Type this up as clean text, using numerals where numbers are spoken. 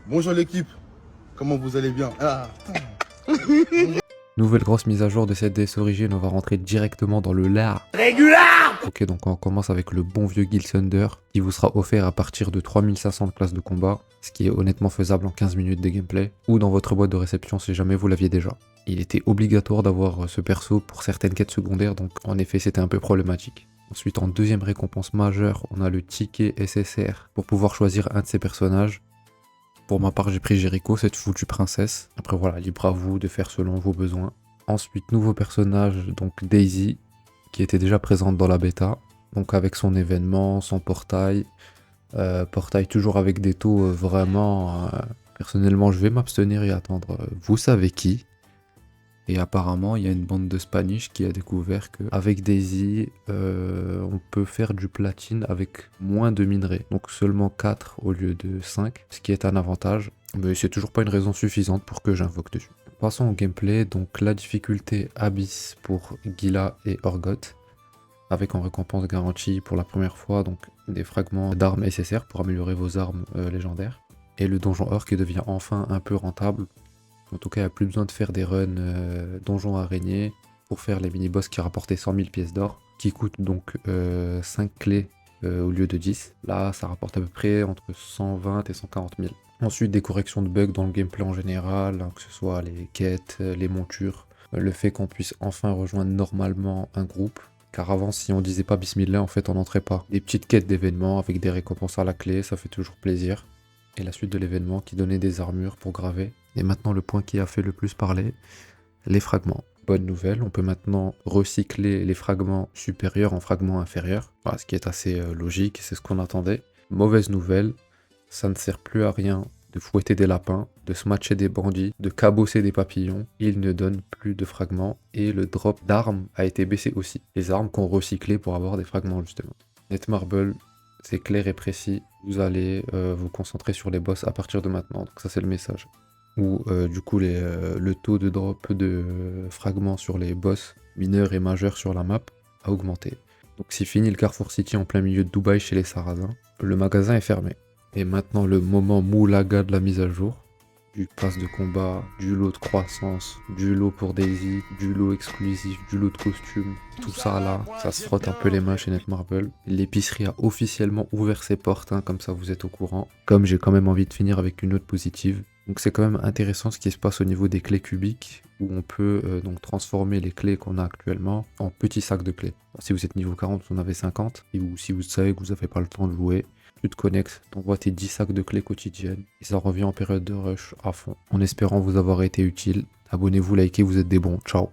Bonjour l'équipe, comment vous allez bien? Nouvelle grosse mise à jour de cette DS origine, on va rentrer directement dans le lard. Ok, donc on commence avec le bon vieux Guild Thunder, qui vous sera offert à partir de 3500 de classe de combat, ce qui est honnêtement faisable en 15 minutes de gameplay, ou dans votre boîte de réception si jamais vous l'aviez déjà. Il était obligatoire d'avoir ce perso pour certaines quêtes secondaires, donc en effet c'était un peu problématique. Ensuite, en deuxième récompense majeure, on a le ticket SSR pour pouvoir choisir un de ces personnages. Pour ma part, j'ai pris Jericho, cette foutue princesse. Après voilà, libre à vous de faire selon vos besoins. Ensuite, nouveau personnage, donc Daisy, qui était déjà présente dans la bêta. Donc avec son événement, son portail. Portail toujours avec des taux vraiment... personnellement, je vais m'abstenir et attendre vous savez qui. Et apparemment, il y a une bande de Spanish qui a découvert qu'avec Daisy, on peut faire du platine avec moins de minerais. Donc seulement 4 au lieu de 5, ce qui est un avantage. Mais c'est toujours pas une raison suffisante pour que j'invoque dessus. Passons au gameplay. Donc la difficulté Abyss pour Gila et Orgoth. Avec en récompense garantie pour la première fois donc des fragments d'armes SSR pour améliorer vos armes légendaires. Et le donjon Or qui devient enfin un peu rentable. En tout cas, il n'y a plus besoin de faire des runs donjons araignées pour faire les mini-boss qui rapportaient 100 000 pièces d'or, qui coûtent donc 5 clés au lieu de 10. Là, ça rapporte à peu près entre 120 et 140 000. Ensuite, des corrections de bugs dans le gameplay en général, hein, que ce soit les quêtes, les montures, le fait qu'on puisse enfin rejoindre normalement un groupe. Car avant, si on disait pas Bismillah, en fait, on n'entrait pas. Des petites quêtes d'événements avec des récompenses à la clé, ça fait toujours plaisir. Et la suite de l'événement qui donnait des armures pour graver. Et maintenant le point qui a fait le plus parler, les fragments. Bonne nouvelle, on peut maintenant recycler les fragments supérieurs en fragments inférieurs, voilà, ce qui est assez logique, c'est ce qu'on attendait. Mauvaise nouvelle, ça ne sert plus à rien de fouetter des lapins, de smatcher des bandits, de cabosser des papillons, il ne donne plus de fragments, et le drop d'armes a été baissé aussi. Les armes qu'on recyclait pour avoir des fragments justement. Netmarble, c'est clair et précis, vous allez vous concentrer sur les boss à partir de maintenant, donc ça c'est le message. Où du coup le taux de drop de fragments sur les boss mineurs et majeurs sur la map a augmenté. Donc c'est fini le Carrefour City en plein milieu de Dubaï chez les Sarrasins. Le magasin est fermé. Et maintenant le moment moulaga de la mise à jour. Du pass de combat, du lot de croissance, du lot pour Daisy, du lot exclusif, du lot de costumes, tout ça là, ça se frotte un peu les mains chez Netmarble. L'épicerie a officiellement ouvert ses portes, hein, comme ça vous êtes au courant. Comme j'ai quand même envie de finir avec une note positive. Donc c'est quand même intéressant ce qui se passe au niveau des clés cubiques, où on peut donc transformer les clés qu'on a actuellement en petits sacs de clés. Alors, si vous êtes niveau 40, vous en avez 50, et si vous savez que vous n'avez pas le temps de jouer, tu te connectes, t'envoies tes 10 sacs de clés quotidiennes, et ça revient en période de rush à fond. En espérant vous avoir été utile, abonnez-vous, likez, vous êtes des bons, ciao.